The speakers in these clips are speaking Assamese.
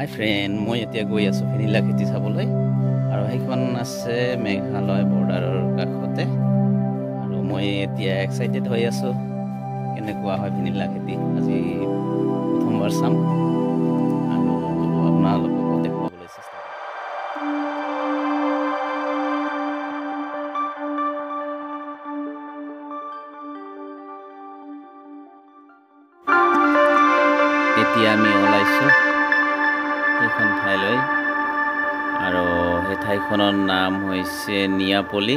হাই ফ্ৰেণ্ড, মই এতিয়া গৈ আছোঁ ভেনিলা খেতি চাবলৈ। আৰু সেইখন আছে মেঘালয় বৰ্ডাৰৰ কাষতে। আৰু মই এতিয়া এক্সাইটেড হৈ আছোঁ কেনেকুৱা হয় ভেনিলা খেতি। আজি প্ৰথমবাৰ চাম আৰু আপোনালোককো দেখুৱাবলৈ চেষ্টা কৰিম। এতিয়া আমি ওলাইছোঁ সেইখন ঠাইলৈ, আৰু সেই ঠাইখনৰ নাম হৈছে নিয়াপলি।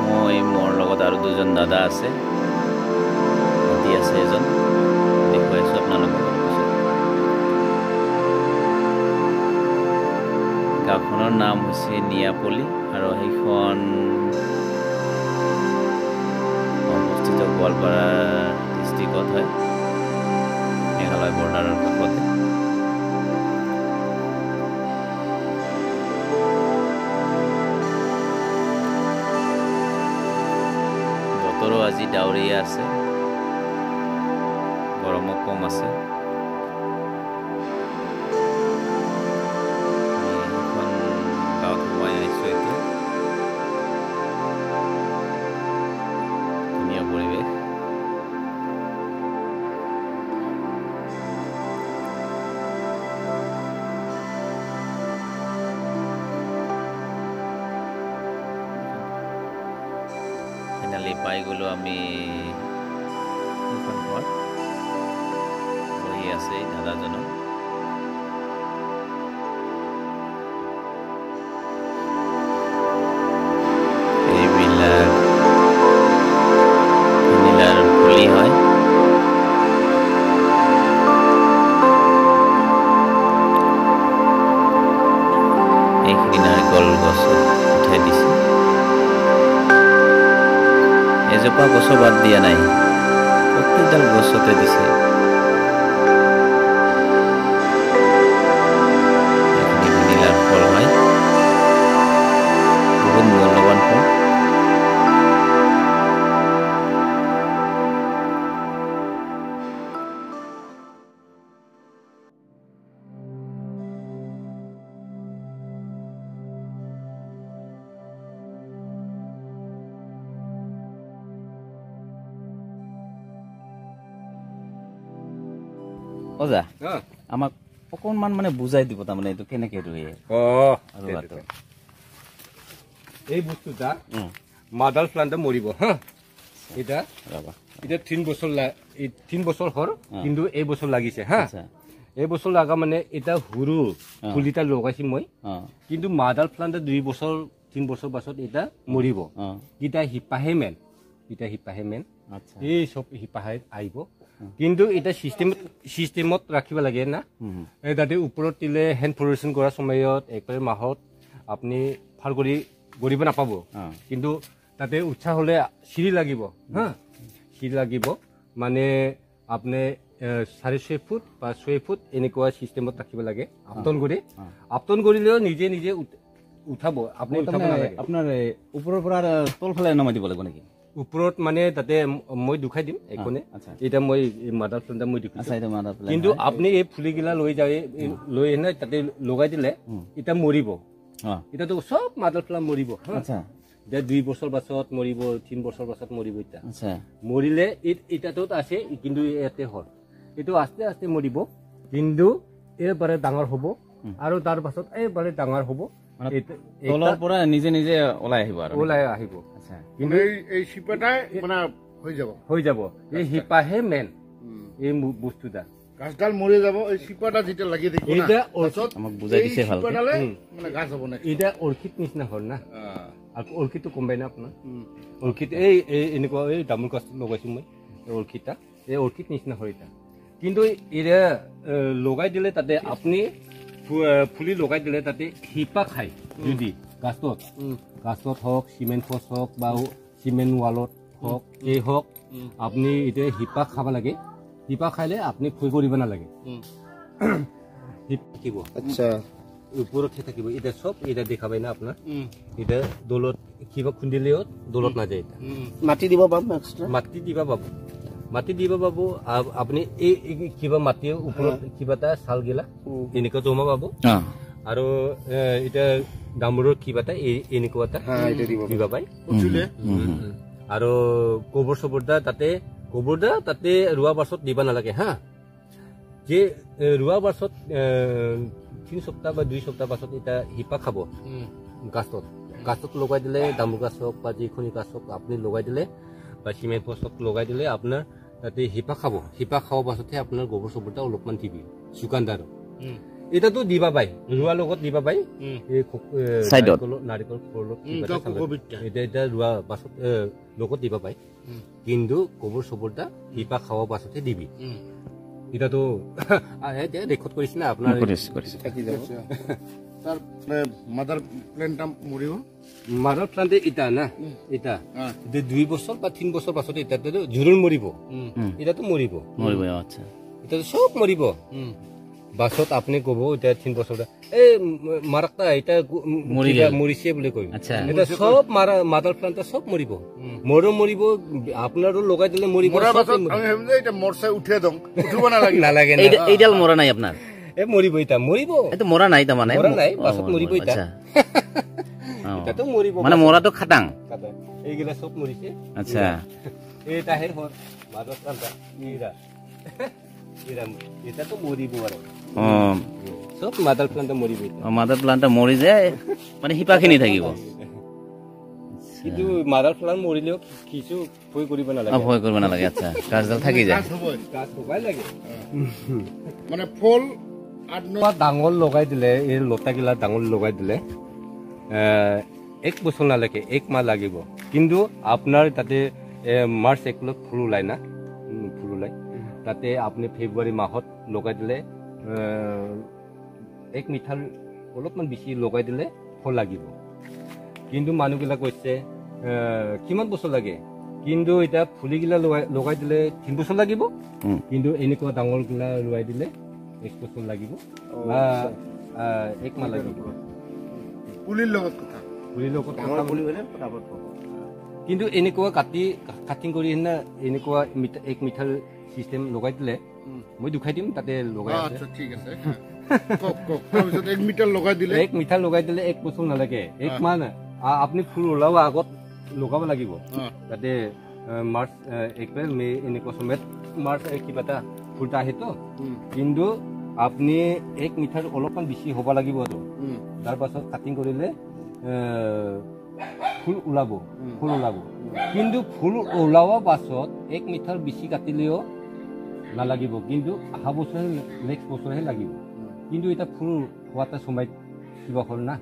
মই মোৰ লগত আৰু দুজন দাদা আছে, ভাইটি আছে এজন, দেখুৱাইছোঁ আপোনালোকক। গাঁওখনৰ নাম হৈছে নিয়াপলি আৰু সেইখন অৱস্থিত গোৱালপাৰা ডিষ্ট্ৰিক্টত হয়, মেঘালয় বৰ্ডাৰৰ কাষতে। বতৰো আজি ডাৱৰীয়া আছে, গৰমো কম আছে। এখন গাঁৱত সোমাই আহিছোঁ এতিয়া। ধুনীয়া পৰিৱেশ। পাই গ'লো আমি সেইখন ঘৰ। বহি আছে দাদাজনক। এইবিলাক ভেনিলাৰ পুলি হয়। এইখিনি নাৰিকল গছত উঠাই দিছে। এজোপা গছো বাদ দিয়া নাই, প্ৰত্যেকডাল গছতে দিছে। এইখিনি ভেনিলাৰ ফল হয়, বহুত মূল্যৱান ফল। অজা, আমাক অকণমান মানে বুজাই দিব, তাৰমানে এইটো কেনেকে ৰুৱে। এই বস্তুটা মাদাৰ প্লান্টে মৰিব হা। এটা 3 বছৰ হল, কিন্তু এই বছৰ লাগিছে হা। এই বছৰ লাগা মানে এটা সৰু পুলিটা লগাইছি মই, কিন্তু মাদাৰ প্লান্টে 2 বছৰ 3 বছৰ পাছত এটা মৰিব। এটা শিপাহে মেন, এই সব শিপাহে আহিব। কিন্তু এটা চিষ্টেমত ৰাখিব লাগে না। তাতে ওপৰত দিলে হেণ্ড ফ্ল'ৰেশ্যন কৰাৰ সময়ত একবাৰে মাহত আপুনি ভাল কৰি গৰিব নাপাব। কিন্তু তাতে উৎসাহ হ'লে চিৰি লাগিব হা, চিৰি লাগিব মানে আপুনি 6.5 ফুট বা 6 ফুট এনেকুৱা চিষ্টেমত ৰাখিব লাগে। আপটন কৰিলেও নিজে নিজে উঠাব, আপুনি উঠাব নালাগে। আপোনাৰ ওপৰৰ পৰা তলফালে নমাই দিব লাগিব নেকি? ওপৰত মানে তাতে মই দুখাই দিম একনে। এটা মই মাদাৰ প্লান্ট মই দুখাই, কিন্তু আপুনি এই ফুলিগিলা লৈ এনে তাতে লগাই দিলে এটা মৰিব। এটাতো সব মাদাৰ প্লান্ট মৰিব। এতিয়া 2 বছৰ পাছত মৰিব, 3 বছৰ পাছত মৰিব। এতিয়া মৰিলে এটাটোত আছে, কিন্তু ইয়াতে হ'ল এইটো আস্তে আস্তে মৰিব, কিন্তু এইবাৰে ডাঙৰ হ'ব আৰু তাৰ পাছত এইবাৰে ডাঙৰ হ'ব। তলৰ পৰা নিজে নিজে ওলাই আহিব। কিন্তু এই শিপাটাই মানে হৈ যাব। এই শিপাহে মেন, এই বস্তুটা গাছডাল মৰি যাব। এই শিপাটা যেতিয়া লাগি থাকিব, এটা আমাক বুজাই দিছে ভালকৈ, মানে গাছ হ'ব না। এটা অৰ্কিড নিচিনা হ'ল না। আৰু অৰ্কিডটো কম্বাইন না আপোনাৰ। অৰ্কিড এই এনেকুৱা এই তামোল গছ লগাইছোঁ মই, অৰ্কিডটা এই অৰ্কিড নিচিনা হয় এটা। কিন্তু এতিয়া লগাই দিলে তাতে আপুনি ফুলি লগাই দিলে তাতে শিপা খায়। যদি গাছত হওক, চিমেণ্ট পষ্ট হওক বা চিমেণ্ট ৱালত হওক, এই হওক, আপুনি এতিয়া শিপা খাব লাগে। শিপা খাইলে আপুনি ভয় কৰিব নালাগে। থাকিব ওপৰতহে থাকিব। এতিয়া চব এটা দেখা পাই না আপোনাৰ। এতিয়া দলত কিবা খুন্দিলেও দলত নাযায়। এটা মাটি দিব পাব, মাটি দিবা পাব। মাটি দিব পাব আপুনি এই কিবা মাটিৰ ওপৰত কিবা এটা চাল গিলা এনেকুৱা জমা পাব আৰু এটা ডামৰৰ কিবা এটা এনেকুৱা এটা দিব পায় আৰু গোবৰ চোবৰদা তাতে ৰোৱা পাছত দিব নালাগে হা যে ৰোৱা পাছত 3 সপ্তাহ বা 2 সপ্তাহ পাছত এটা হিপা খাব গাছত লগাই দিলে ডামুৰ গাছ হওক বা যিকোনো গাছ হওক আপুনি লগাই দিলে বা চিমেণ্ট পষ্ট লগাই দিলে আপোনাৰ তাতে হিপা খাব পাছতহে আপোনাৰ গোবৰ চোবৰদা অলপমান দিবি শুকানদাৰ এটাতো দিবা পাই ৰোৱাৰ লগত দিবা পাই নাৰিকল এটা ৰোৱা পাছত লগত দিবা পাই কিন্তু গোবৰ চোবৰদা হিপা খাব পাছতহে দিবি এটাতো ৰেকৰ্ড কৰিছে না আপোনাৰ মাদাৰ প্লান্টে ইটা না ইটা 2 বছৰ বা 3 বছৰ পাছত এটাতো জৰুৰ মৰিব এটাতো মৰিব আচ্ছা এটাতো সব মৰিব বাছত আপুনি ক'ব এটা 3 বছৰ এই মাৰাকটা এটা মৰিছে বুলি কয় এটা সব মাদাৰ প্লান্ট সব মৰিব মৰিব আপোনাৰো লগাই দিলে মৰিব এটা মৰচাই উঠে দং উঠিব নালাগে এইডাল মৰা নাই আপোনাৰ মৰিব এটা মৰিব এটা মৰা নাই তাৰমানে মৰা নাই বাছত মৰিব এটা এটাতো মৰিব মানে মৰাটো খাটাং এইগিলা সব মৰিছে আচ্ছা এটাহে হল মাদাৰ প্লান্ট এটাতো মৰিব আৰু সব মাদাৰ প্লান্ট মৰিব মাদাৰ প্লান্ট মৰি যায় মানে শিপাখিনি থাকিব কিন্তু মাদাৰ প্লান্ট মৰিলেও কিছু ভয় কৰিব নালাগে আচ্ছা গাছডাল থাকি যায় গাছ লগাই লাগে মানে ফল ডাঙৰ লগাই দিলে এই লতাগিলা ডাঙৰ লগাই দিলে 1 বছৰ নালাগে 1 মাহ লাগিব কিন্তু আপোনাৰ তাতে মাৰ্চ এপ্ৰিলত ফুল ওলায় না ফুল ওলায় তাতে আপুনি ফেব্ৰুৱাৰী মাহত লগাই দিলে 1 মিটাৰ অলপমান বেছি লগাই দিলে ফল লাগিব কিন্তু মানুহবিলাক কৈছে কিমান বছৰ লাগে কিন্তু এটা ফুলিগিলা লগাই দিলে 3 বছৰ লাগিব কিন্তু এনেকুৱা ডাঙৰ গিলা লগাই দিলে 1 বছৰ লাগিব বা 1 মাহ লাগিব পুলিৰ লগত কিন্তু এনেকুৱা কাটিং কৰি এনেকুৱা 1 মিটাৰ সিস্টেম লগাই দিলে মই দুখাই দিম তাতে লগাই আছে ঠিক আছে তাৰপিছত 1 মিটাৰ লগাই দিলে 1 মিটাৰ লগাই দিলে 1 বছৰ নালাগে 1 মাহ আপুনি ফুল ওলাব আগত লগাব লাগিব তাতে মাৰ্চ এপ্ৰিল মে এনেকুৱা সময়ত মাৰ্চ কিবা এটা ফুলটা আহেতো কিন্তু আপুনি 1 মিটাৰ অলপমান বেছি হ'ব লাগিব আৰু তাৰ পাছত কাটিং কৰিলে ফুল ওলাব কিন্তু ফুল ওলোৱাৰ পাছত 1 মিটাৰ বেছি কাটিলেও নালাগিব কিন্তু অহা বছৰ নেক্সট বছৰহে লাগিব কিন্তু এটা ফুল হোৱাটা সময়ত কিবা হ'ল না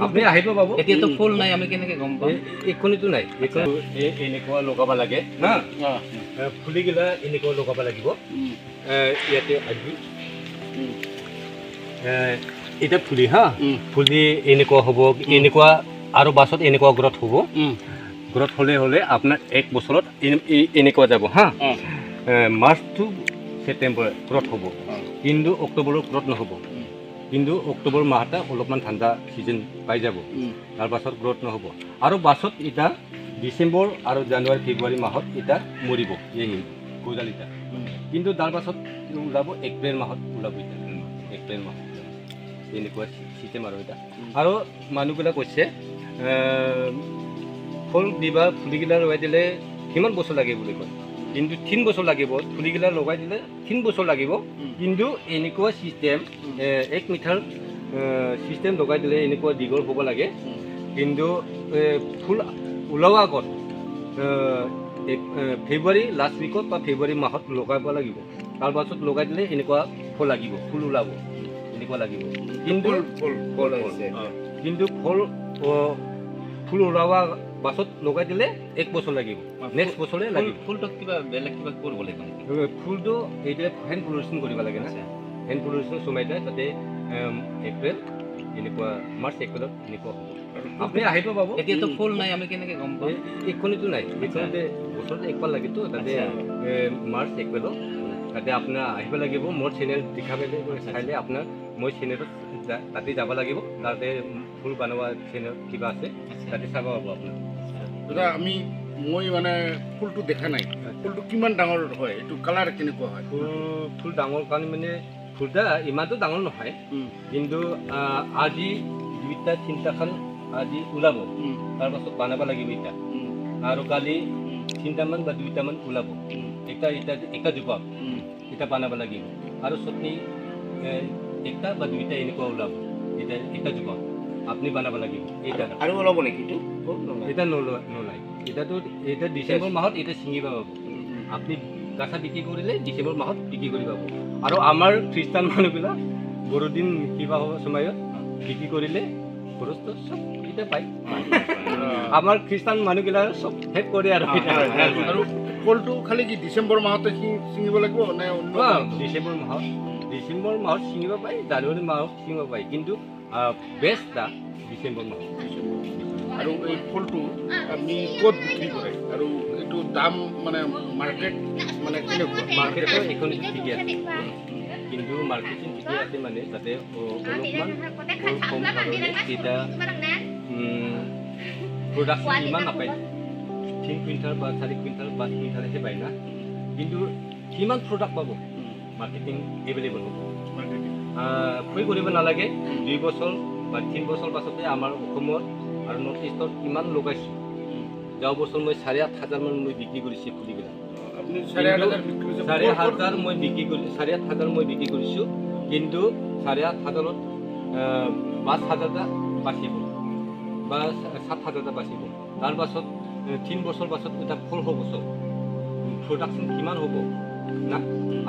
আপুনি আহিব পাব এতিয়াতো ফুল নাই আমি কেনেকে গম পাম এইখনিতো নাই এনেকুৱা লগাব লাগে না ফুলিগিলা এনেকুৱা লগাব লাগিব ইয়াতে আহি এটা ফুলি ফুলি এনেকুৱা হ'ব এনেকুৱা আৰু বাছত এনেকুৱা গ্ৰথ হ'ব গ্ৰথ হলে আপোনাৰ 1 বছৰত এনেকুৱা যাব মাৰ্চ টু ছেপ্টেম্বৰ গ্ৰথ হ'ব কিন্তু অক্টোবৰৰ গ্ৰথ নহ'ব কিন্তু অক্টোবৰ মাহটা অলপমান ঠাণ্ডা সিজন পাই যাব তাৰ পাছত গ্ৰথ নহ'ব আৰু বাছত এটা ডিচেম্বৰ আৰু জানুৱাৰী ফেব্ৰুৱাৰী মাহত এটা মৰিব এই গজাল এটা কিন্তু তাৰ পাছত ওলাব এপ্ৰিল মাহত ওলাব এপ্ৰিল মাহত এনেকুৱা চিষ্টেম আৰু এটা আৰু মানুহবিলাক কৈছে ফুল দিবা ফুলিগিলা লগাই দিলে কিমান বছৰ লাগে বুলি কয় কিন্তু 3 বছৰ লাগিব ফুলিগিলা লগাই দিলে 3 বছৰ লাগিব কিন্তু এনেকুৱা চিষ্টেম 1 মিটাৰ চিষ্টেম লগাই দিলে এনেকুৱা দীঘল হ'ব লাগে কিন্তু ফুল ওলোৱাৰ আগত ফেব্ৰুৱাৰী লাষ্ট উইকত বা ফেব্ৰুৱাৰী মাহত লগাব লাগিব তাৰ পাছত লগাই দিলে এনেকুৱা ফুল লাগিব ফুল ওলাব এনেকুৱা লাগিব কিন্তু কিন্তু ফুল ওলোৱাৰ পাছত লগাই দিলে 1 বছৰ লাগিব নেক্সট বছৰে লাগিব ফুলটো কিবা বেলেগ কিবা কৰিব লাগিব ফুলটো এইটোৱে হেণ্ড প্ৰডাকশ্যন কৰিব লাগে না হেণ্ড প্ৰডাকশ্যন সময়তে তাতে এপ্ৰিল এনেকুৱা মাৰ্চ এপ্ৰিলত এনেকুৱা হ'ব আপুনি আহিব পাব এতিয়াতো ফুল নাই আমি কেনেকে গম পাম এইখনিতো নাই এইখনতে বছৰতে একবাৰ লাগেতো তাতে মাৰ্চ এপ্ৰিলত তাতে আপোনাৰ আহিব লাগিব মোৰ চেনেল দেখাবলৈ চাইলে আপোনাৰ মই চেনেলত তাতে যাব লাগিব তাতে ফুল বনোৱা চেনেল কিবা আছে তাতে চাব পাব আপোনাৰ দাদা আমি মই মানে ফুলটো দেখা নাই ফুলটো কিমান ডাঙৰ হয় এইটো কালাৰ কেনেকুৱা হয় ফুল ডাঙৰ কাৰণে মানে ফুলটা ইমানটো ডাঙৰ নহয় কিন্তু আজি 2টা 3টাখন আজি ওলাব তাৰপাছত বনাব লাগিব এটা আৰু কালি 3টামান বা 2টামান ওলাব এটা জোপা এটা বনাব লাগিব আৰু চটনি একটা বা 2টা এনেকুৱা ওলাব এটা জোপা আপনি বনাব লাগিব এটা আৰু ওলাব নেকি এটা নোলাই এটা ডিচেম্বৰ মাহত এটা ছিঙি পাব আপনি গাছা বিক্ৰী কৰিলে ডিচেম্বৰ মাহত বিক্ৰী কৰি পাব আৰু আমাৰ খ্ৰীষ্টান মানুহবিলাক বড়দিন কিবা হ'ব সময়ত বিক্ৰী কৰিলে খৰচটো চব এটা পায় আমাৰ খ্ৰীষ্টান মানুহবিলাক চব শেষ কৰে আৰু ফুলটো খালি কি ডিচেম্বৰ মাহতে ছিঙিব লাগিব নে ডিচেম্বৰ মাহত ছিঙিব পাৰি জানুৱাৰী মাহত ছিঙিব পাৰি কিন্তু বেষ্ট ডিচেম্বৰ মাহত আৰু এই ফুলটো আমি ক'ত বিক্ৰী কৰে আৰু এইটো দাম মানে মাৰ্কেট মানে কেনেকুৱা মাৰ্কেটৰ এইখন ঠিকে আছে কিন্তু মাৰ্কেটিং ঠিকে আছে মানে তাতে অলপমান কম ধৰণে এটা প্ৰডাকশ্যন ইমান নাপায় 3 কুইণ্টেল বা 4 কুইণ্টেল 5 কুইণ্টেলহে পায় না কিন্তু কিমান প্ৰডাক্ট পাব মাৰ্কেটিং এভেইলেবল হ'ব ভয় কৰিব নালাগে 2 বছৰ বা 3 বছৰ পাছতে আমাৰ অসমত আৰু নৰ্থ ইষ্টত কিমান লগাইছোঁ যোৱা বছৰ মই 8,500 মান মই বিক্ৰী কৰিছোঁ ফুলিবিলাক আপুনি 8,500 মই বিক্ৰী কৰি 8,500 মই বিক্ৰী কৰিছোঁ কিন্তু 8,500ত 5,000টা বাচিব বা 7,000টা বাচিব তাৰপাছত 3 বছৰ পাছত এটা ফুল হ'ব চব প্ৰডাকশ্যন কিমান হ'ব না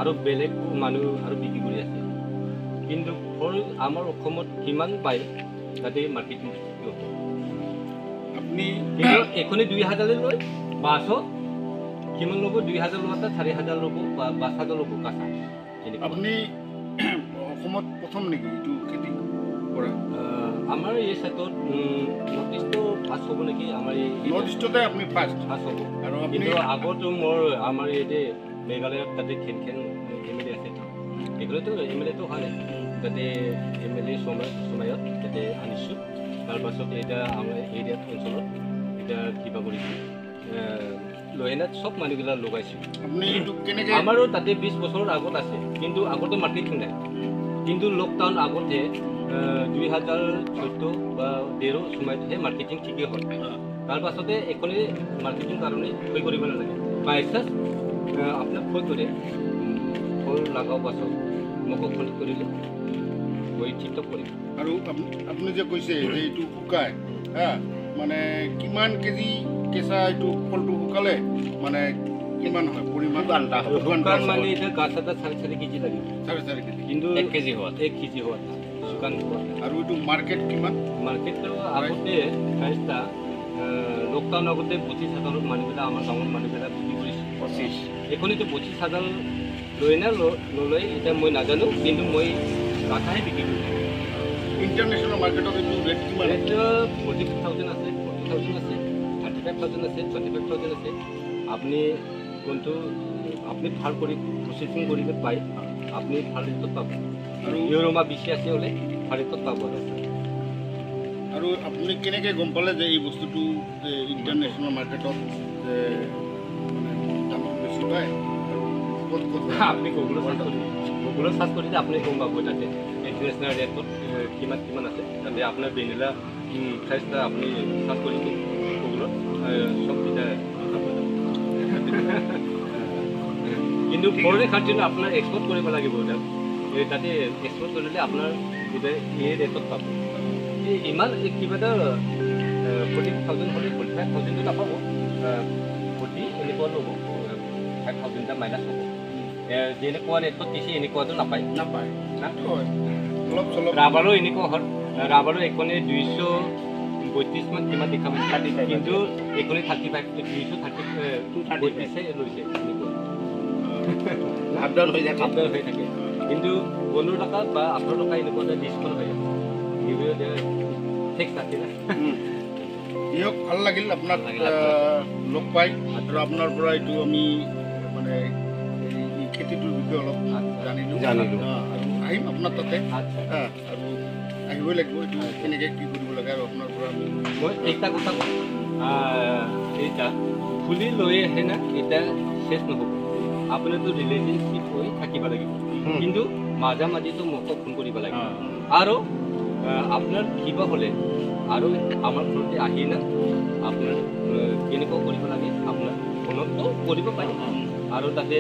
আৰু বেলেগ মানুহ আৰু বিক্ৰী কৰি আছে কিন্তু ফল আমাৰ অসমত কিমান পায় তাতে মাৰ্কেটিং হ'ব আপনি কিন্তু এখনে 2,000 লয় বাছত কিমান ল'ব 2,000 লোৱাটা 4,000 ল'ব বা 5,000 ল'ব কাঁচা আপুনি অসমত প্ৰথম নেকি এইটো খেতি কৰা আমাৰ এই চাইডত নৰ্থ ইষ্টটো ফাৰ্ষ্ট হ'ব নেকি আমাৰ এই নৰ্থ ইষ্টতে আপুনি ফাৰ্ষ্ট হ'ব আৰু কিন্তু আগতো মোৰ আমাৰ ইয়াতে মেঘালয়ত তাতে খেন MLA আছে এগুলোতো MLAটো হোৱা নাই তাতে MLA সময়ত তাতে আনিছোঁ তাৰপাছত এতিয়া আমাৰ এৰিয়াত অঞ্চলত এতিয়া কিবা কৰিছোঁ লহেনাত চব মানুহবিলাক লগাইছোঁ আমাৰো তাতে 20 বছৰৰ আগত আছে কিন্তু আগতে মাৰ্কেটিং নাই কিন্তু লকডাউন আগতে 2014 বা 13 সময়তহে মাৰ্কেটিং ঠিকেই হ'ল তাৰপাছতে এখনে মাৰ্কেটিং কাৰণে ভয় কৰিব নালাগে বাইচাছ আপোনাক ভয় কৰে ফল লগাও পাছত মোক ফোন কৰিলে গৈ ঠিক কৰিম আৰু আপুনি যে কৈছে যে এইটো শুকায় হা মানে কিমান কেজি কেঁচা এইটো ফলটো শুকালে মানে কিমান হয় পৰিমাণ শুকান মানে এতিয়া গাছ এটা 4.5 কেজি লাগিব 4.5 কেজি কিন্তু 1 কেজি হোৱা শুকান হোৱা আৰু এইটো মাৰ্কেট কিমান মাৰ্কেটটো আগতে প্ৰাইচটা লকডাউন আগতে 25,000 মানুহবিলাক আমাৰ গাঁৱৰ মানুহবিলাক বিক্ৰী কৰিছে 25 এখনতো 25,000 লৈ না নলয় এতিয়া মই নাজানো কিন্তু মই কাঠাহে বিক্ৰী কৰিছোঁ ইণ্টাৰনেশ্যনেল মাৰ্কেটত এইটো ৰেট কিমান এইটো 40,000 আছে 40,000 আছে 35,000 আছে 25,000 আছে আপনি কোনটো আপনি ভাল কৰি প্ৰচেছিং কৰিব পায় আপনি ভাল ৰেটত পাব আৰু ইউৰোমা বেছি আছে হ'লে ভাল ৰেটত পাব আৰু আপুনি কেনেকৈ গম পালে যে এই বস্তুটো ইণ্টাৰনেশ্যনেল মাৰ্কেটত মানে দামটো বেছি পায় আৰু ক'ত আপুনি গুগলত চাৰ্চ কৰিলে আপুনি গম পাব তাতে ইণ্টাৰনেশ্যনেল ৰেটত কিমান আছে তাতে আপোনাৰ ভেনিলা প্ৰাইচটা আপুনি চাৰ্চ কৰিব গুগলত চব এতিয়া কিন্তু ফৰেন কাণ্ট্ৰিত আপোনাৰ এক্সপৰ্ট কৰিব লাগিব তাতে এক্সপৰ্ট কৰিলে আপোনাৰ এই ৰেটত পাব ইমান কিবা এটা 40,000 হ'লে 45,000টো নাপাব 40 এনেকুৱা ল'ব 5,000টা মাইনাছ হ'ব যেনেকুৱা ৰেটত দিছে এনেকুৱাটো নাপায় ৰাবাৰো এনেকুৱা হ'ল ৰাবাৰো এখনে 232 মান কিমান দেখা পাইছে কিন্তু এখনে 35 232 লৈছে আপডাউন হৈ থাকে কিন্তু 15 টকা বা 18 টকা এনেকুৱা ডিছকাউণ্ট হৈ যায় ভাল লাগিল আপোনাক লগ পাই আৰু আপোনাৰ পৰা এইটো আমি মানে এই খেতিটোৰ বিষয়ে অলপ জানিলোঁ আৰু আহিম আপোনাৰ তাতে আৰু আহিবই লাগিব এইটো কেনেকৈ কি কৰিব লাগে আৰু আপোনাৰ পৰা মই এইটা কথা এটা খুলি লৈ আহে না এটা শেষ নহ'ব আপোনাৰতো ৰিলেশ্যনশ্বিপ হৈ থাকিব লাগিব কিন্তু মাজে মাজেতো মোক ফোন কৰিব লাগিব আৰু আপোনাৰ কিবা হ'লে আৰু আমাৰ ঘৰতে আহি না আপোনাৰ কেনেকুৱা কৰিব লাগে আপোনাৰ ফোনতো কৰিব পাৰি আৰু তাতে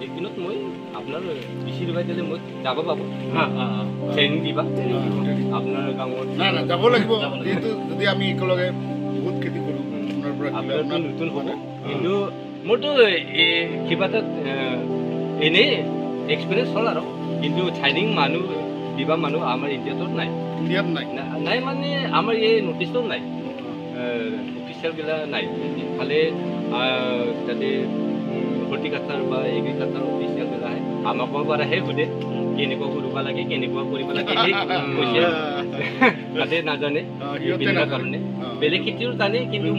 একদিনত মই আপোনাৰ বেছি ৰূপাই দিলে মই যাব পাব ট্ৰেইনিং দিবা আপোনাৰ গাঁৱত না না যাব লাগিব যিহেতু যদি আমি একেলগে বহুত খেতি কৰোঁ আপোনাৰ পৰা নতুন হ'ব কিন্তু মোৰতো কিবা এটা এনেই এক্সপিৰিয়েঞ্চ হ'ল আৰু কিন্তু ট্ৰেইনিং মানুহ দিবা মানুহ আমাৰ ইণ্ডিয়াতো নাই নাই মানে আমাৰ এই নটিছটো নাই অফিচিয়েলবিলাক নাই ইফালে তাতে হৰ্টিকালচাৰ বা এগ্ৰিকালচাৰ অফিচিয়েলবিলাক আহে আমাকো পৰাহে সোধে কেনেকুৱা কৰিব লাগে কেনেকুৱা কৰিব লাগে কৈছে তাতে নাজানে বিভিন্ন কাৰণে বেলেগ খেতিও জানে কিন্তু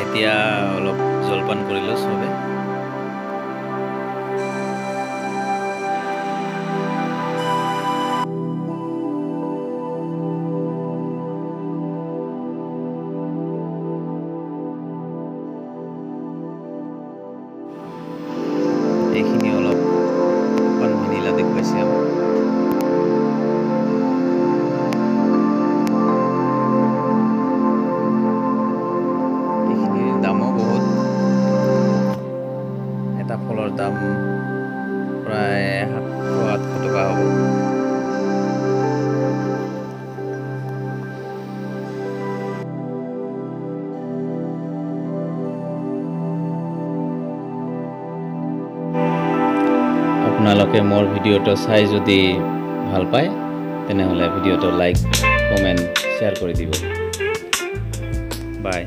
এতিয়া অলপ জলপান কৰিলোঁ চবে এইখিনি অলপ ভেনিলা দেখুৱাইছে আমাক এইখিনিৰ দামো বহুত এটা ফলৰ দাম প্ৰায় 700-800 টকা হ'ব আপোনালোকে মোৰ ভিডিঅ'টো চাই যদি ভাল পায় তেনেহ'লে ভিডিঅ'টো লাইক কমেণ্ট শ্বেয়াৰ কৰি দিব বাই